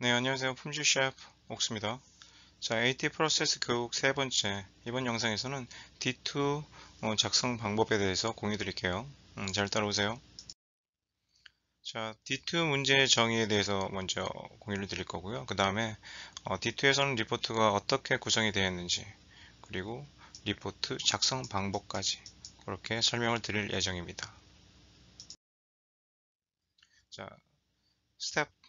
네, 안녕하세요. 품질 셰프 옥수입니다. 자, AT 프로세스 교육 세 번째. 이번 영상에서는 D2 작성 방법에 대해서 공유 드릴게요. 잘 따라오세요. 자, D2 문제 정의에 대해서 먼저 공유를 드릴 거고요. 그 다음에 D2에서는 리포트가 어떻게 구성이 되어 있는지, 그리고 리포트 작성 방법까지 그렇게 설명을 드릴 예정입니다. 자, 스텝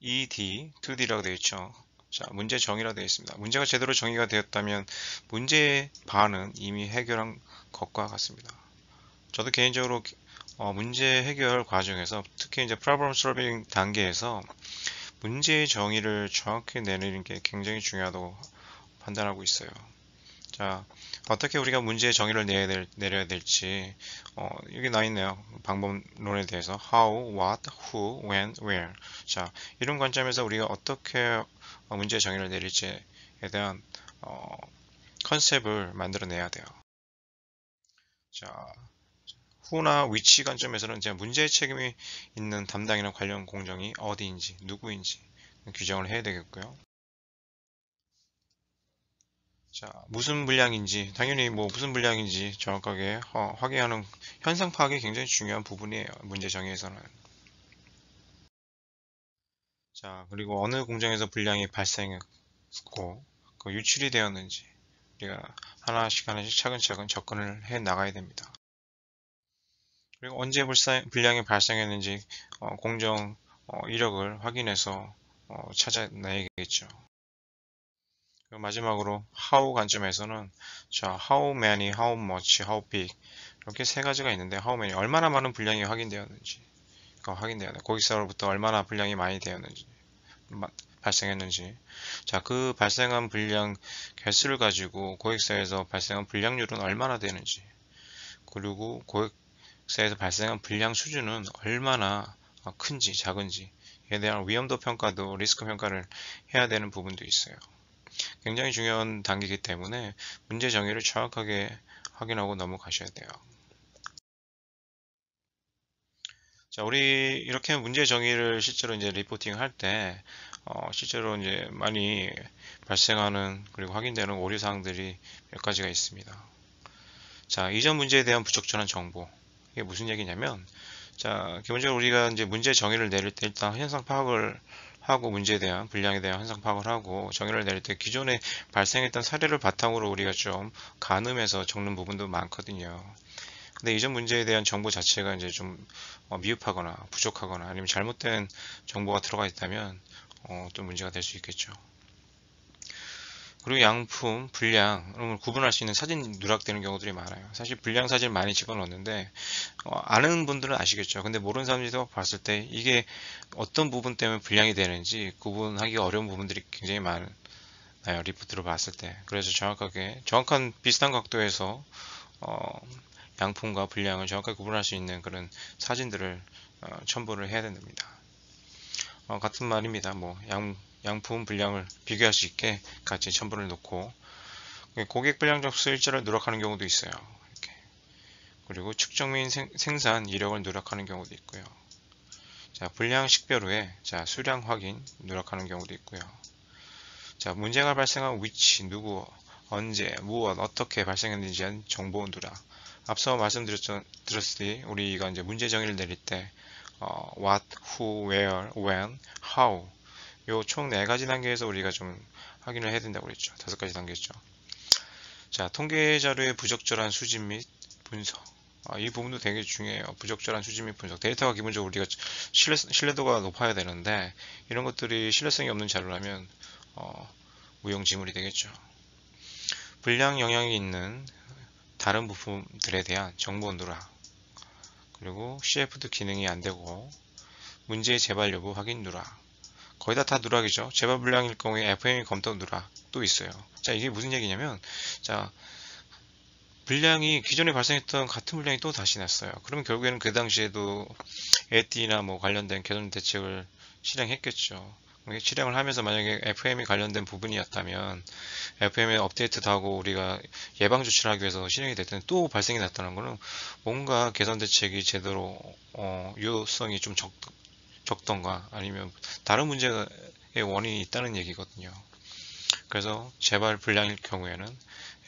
2D, 2D라고 되어 있죠. 자, 문제 정의라고 되어 있습니다. 문제가 제대로 정의가 되었다면 문제의 반은 이미 해결한 것과 같습니다. 저도 개인적으로 문제 해결 과정에서 특히 이제 problem solving 단계에서 문제의 정의를 정확히 내리는 게 굉장히 중요하다고 판단하고 있어요. 자, 어떻게 우리가 문제의 정의를 내려야 될지 여기 나와 있네요. 방법론에 대해서 how, what, who, when, where. 자, 이런 관점에서 우리가 어떻게 문제의 정의를 내릴지에 대한 어, 컨셉을 만들어내야 돼요. 자, who나 which 관점에서는 이제 문제의 책임이 있는 담당이나 관련 공정이 어디인지, 누구인지 규정을 해야 되겠고요. 자, 무슨 분량인지, 당연히 뭐 무슨 분량인지 정확하게 확인하는 현상 파악이 굉장히 중요한 부분이에요. 문제 정의에서는. 자, 그리고 어느 공정에서 분량이 발생했고, 그 유출이 되었는지, 우리가 하나씩 하나씩 차근차근 접근을 해 나가야 됩니다. 그리고 언제 분량이 발생했는지, 공정 이력을 확인해서 찾아내야겠죠. 마지막으로 how 관점에서는 자, how many, how much, how big 이렇게 세 가지가 있는데 how many 얼마나 많은 분량이 확인되었는지 확인돼야 돼. 고객사로부터 얼마나 분량이 많이 되었는지 발생했는지 자, 그 발생한 분량 개수를 가지고 고객사에서 발생한 분량률은 얼마나 되는지 그리고 고객사에서 발생한 분량 수준은 얼마나 큰지 작은지에 대한 위험도 평가도 리스크 평가를 해야 되는 부분도 있어요. 굉장히 중요한 단계이기 때문에 문제 정의를 정확하게 확인하고 넘어가셔야 돼요. 자, 우리 이렇게 문제 정의를 실제로 이제 리포팅 할 때, 실제로 이제 많이 발생하는 그리고 확인되는 오류 사항들이 몇 가지가 있습니다. 자, 이전 문제에 대한 부적절한 정보. 이게 무슨 얘기냐면, 자, 기본적으로 우리가 이제 문제 정의를 내릴 때 일단 현상 파악을 하고 문제에 대한 분량에 대한 현상 파악을 하고 정의를 내릴 때 기존에 발생했던 사례를 바탕으로 우리가 좀 가늠해서 적는 부분도 많거든요. 근데 이전 문제에 대한 정보 자체가 이제 좀 미흡하거나 부족하거나 아니면 잘못된 정보가 들어가 있다면 좀 문제가 될 수 있겠죠. 그리고 양품, 분량을 구분할 수 있는 사진 누락되는 경우들이 많아요. 사실 분량 사진을 많이 집어 넣었는데 아는 분들은 아시겠죠. 근데 모르는 사람들이 봤을 때 이게 어떤 부분 때문에 분량이 되는지 구분하기 어려운 부분들이 굉장히 많아요. 리포트로 봤을 때. 그래서 정확한 비슷한 각도에서 양품과 분량을 정확하게 구분할 수 있는 그런 사진들을 첨부를 해야 됩니다. 같은 말입니다. 뭐 양품 분량을 비교할 수 있게 같이 첨부를 놓고 고객 분량 접수 일자를 누락하는 경우도 있어요. 이렇게. 그리고 측정 및 생산 이력을 누락하는 경우도 있고요. 자, 분량 식별 후에 자, 수량 확인 누락하는 경우도 있고요. 자, 문제가 발생한 위치, 누구, 언제, 무엇, 어떻게 발생했는지에 대한 정보 누락. 앞서 말씀드렸듯이 우리가 이제 문제 정의를 내릴 때 what, who, where, when, how 요 총 4가지 단계에서 우리가 좀 확인을 해야 된다고 그랬죠. 5가지 단계죠. 자, 통계 자료의 부적절한 수집 및 분석. 이 부분도 되게 중요해요. 부적절한 수집 및 분석. 데이터가 기본적으로 우리가 신뢰도가 높아야 되는데 이런 것들이 신뢰성이 없는 자료라면 무용지물이 되겠죠. 불량 영향이 있는 다른 부품들에 대한 정보 누락. 그리고 CF도 기능이 안 되고 문제의 재발 여부 확인 누락. 거의 다 누락이죠. 재발 불량일 경우에 FM이 검토 누락도 있어요. 자, 이게 무슨 얘기냐면, 자, 불량이 기존에 발생했던 같은 불량이 또 다시 났어요. 그러면 결국에는 그 당시에도 AT나 뭐 관련된 개선 대책을 실행했겠죠. 실행을 하면서 만약에 FM이 관련된 부분이었다면 FM에 업데이트도 하고 우리가 예방 조치를 하기 위해서 실행이 될 때는 또 발생이 났다는 거는 뭔가 개선 대책이 제대로 유효성이 좀 적던가 아니면 다른 문제가 원인이 있다는 얘기거든요. 그래서 재발 불량일 경우에는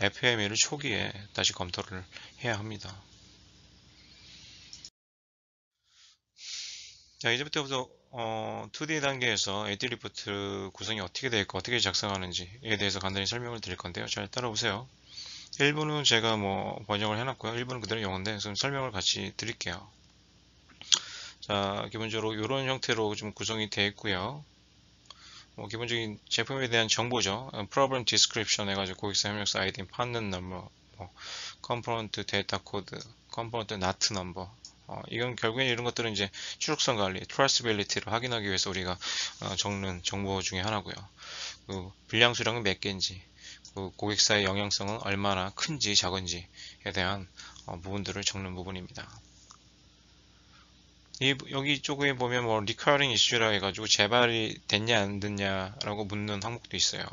FME를 초기에 다시 검토를 해야 합니다. 자, 이제부터 2D 단계에서 AD 리포트 구성이 어떻게 되어 있고 어떻게 작성하는지에 대해서 간단히 설명을 드릴 건데요. 잘 따라오세요. 1부는 제가 번역을 해놨고요. 1부는 그대로 영어인데 좀 설명을 같이 드릴게요. 자, 기본적으로 이런 형태로 좀 구성이 되어 있고요. 기본적인 제품에 대한 정보죠. Problem Description 해가지고 고객사 협력사 아이디, 파트 넘버, 컴포넌트 데이터 코드, 컴포넌트 나트 넘버. 이건 결국엔 이런 것들은 이제 추적성 관리, 트레이서빌리티를 확인하기 위해서 우리가 적는 정보 중에 하나고요. 그 불량 수량은 몇 개인지, 그 고객사의 영향성은 얼마나 큰지 작은지에 대한 부분들을 적는 부분입니다. 여기 쪽에 보면 recurring issue라 해가지고 재발이 됐냐 안 됐냐라고 묻는 항목도 있어요.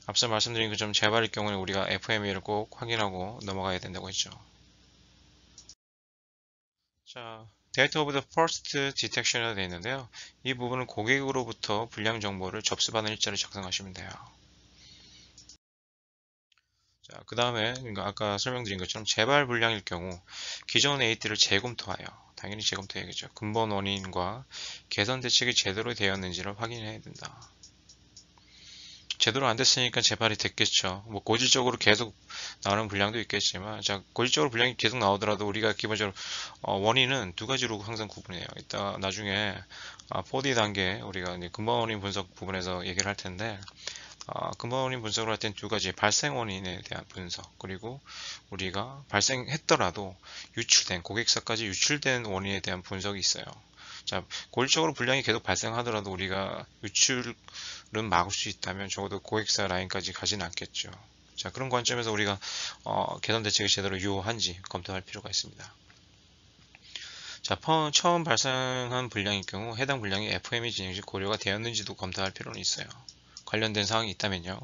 앞서 말씀드린 것처럼 재발일 경우는 우리가 FME를 꼭 확인하고 넘어가야 된다고 했죠. 자, Date of the First Detection이라고 되어 있는데요. 이 부분은 고객으로부터 불량 정보를 접수받은 일자를 작성하시면 돼요. 자, 그 다음에 그러니까 아까 설명드린 것처럼 재발 불량일 경우 기존 AT를 재검토하여 당연히 재검토해야겠죠. 근본 원인과 개선 대책이 제대로 되었는지를 확인해야 된다. 제대로 안 됐으니까 재발이 됐겠죠. 고질적으로 계속 나오는 불량도 있겠지만, 자, 고질적으로 불량이 계속 나오더라도 우리가 기본적으로 원인은 두 가지로 항상 구분해요. 이따 나중에 4D 단계 우리가 이제 근본 원인 분석 부분에서 얘기를 할 텐데, 근본 원인 분석을 할 땐 두 가지 발생 원인에 대한 분석, 그리고 우리가 발생했더라도 고객사까지 유출된 원인에 대한 분석이 있어요. 자, 고질적으로 불량이 계속 발생하더라도 우리가 유출은 막을 수 있다면 적어도 고객사 라인까지 가지는 않겠죠. 자, 그런 관점에서 우리가 개선 대책이 제대로 유효한지 검토할 필요가 있습니다. 자, 처음 발생한 불량일 경우 해당 불량이 FME 진행 시 고려가 되었는지도 검토할 필요는 있어요. 관련된 사항이 있다면요.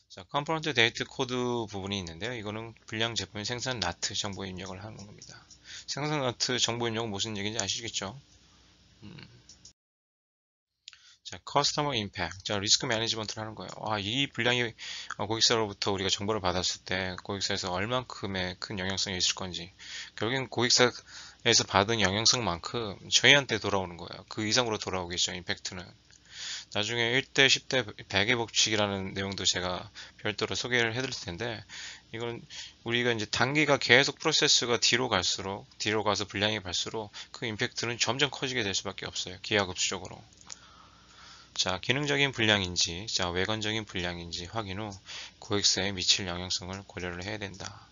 자, 컴포넌트 데이트 코드 부분이 있는데요. 이거는 불량 제품의 생산 라트 정보 입력을 하는 겁니다. 생산 라트 정보 입력은 무슨 얘기인지 아시겠죠? 자, 커스터머 임팩트. 자, 리스크 매니지먼트를 하는 거예요. 이 분량이 고객사로부터 우리가 정보를 받았을 때 고객사에서 얼만큼의 큰 영향성이 있을 건지. 결국엔 고객사에서 받은 영향성만큼 저희한테 돌아오는 거예요. 그 이상으로 돌아오겠죠, 임팩트는. 나중에 1대 10대 100의 법칙이라는 내용도 제가 별도로 소개를 해드릴 텐데, 이건 우리가 이제 단계가 계속 프로세스가 뒤로 가서 분량이 갈수록 그 임팩트는 점점 커지게 될 수밖에 없어요. 기하급수적으로. 자, 기능적인 불량인지, 자, 외관적인 불량인지 확인 후 고객사에 미칠 영향성을 고려를 해야 된다.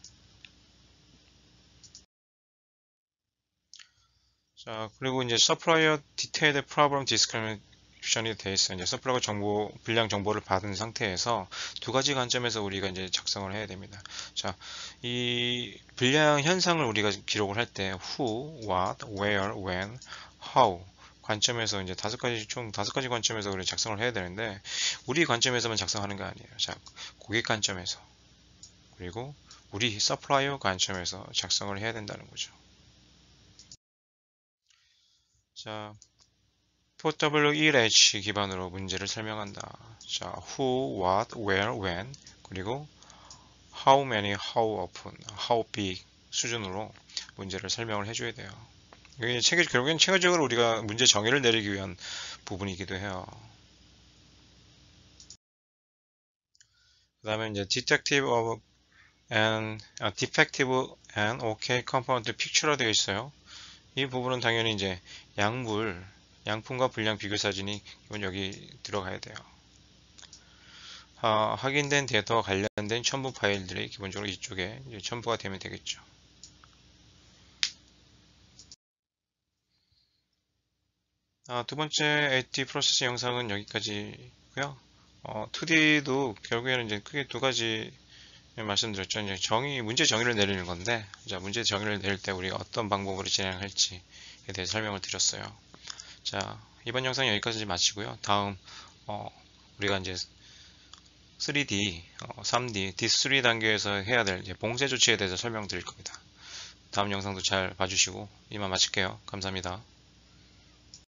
자, 그리고 이제 Supplier Detailed Problem Description이 되어 있어요. 이제 서플라이어 불량 정보를 받은 상태에서 두 가지 관점에서 우리가 이제 작성을 해야 됩니다. 자, 이 불량 현상을 우리가 기록을 할 때 who, what, where, when, how 관점에서 이제 총 다섯 가지 관점에서 우리 작성을 해야 되는데 우리 관점에서만 작성하는 거 아니에요. 자, 고객 관점에서 그리고 우리 서플라이어 관점에서 작성을 해야 된다는 거죠. 자, POW1H 기반으로 문제를 설명한다. 자, who, what, where, when 그리고 how many, how often, how big 수준으로 문제를 설명을 해줘야 돼요. 이게 결국엔 체계적으로 우리가 문제 정의를 내리기 위한 부분이기도 해요. 그 다음에 이제 defective and OK component picture로 되어 있어요. 이 부분은 당연히 이제 양품과 불량 비교 사진이 여기 들어가야 돼요. 확인된 데이터와 관련된 첨부 파일들이 기본적으로 이쪽에 첨부가 되면 되겠죠. 두 번째 AT 프로세스 영상은 여기까지고요. 2D도 결국에는 이제 크게 두 가지 말씀드렸죠. 이제 문제 정의를 내리는 건데, 자, 문제 정의를 내릴 때 우리가 어떤 방법으로 진행할지에 대해 설명을 드렸어요. 자, 이번 영상 여기까지 마치고요. 다음, 우리가 이제 3D, 3D, D3 단계에서 해야 될 봉쇄 조치에 대해서 설명드릴 겁니다. 다음 영상도 잘 봐주시고, 이만 마칠게요. 감사합니다.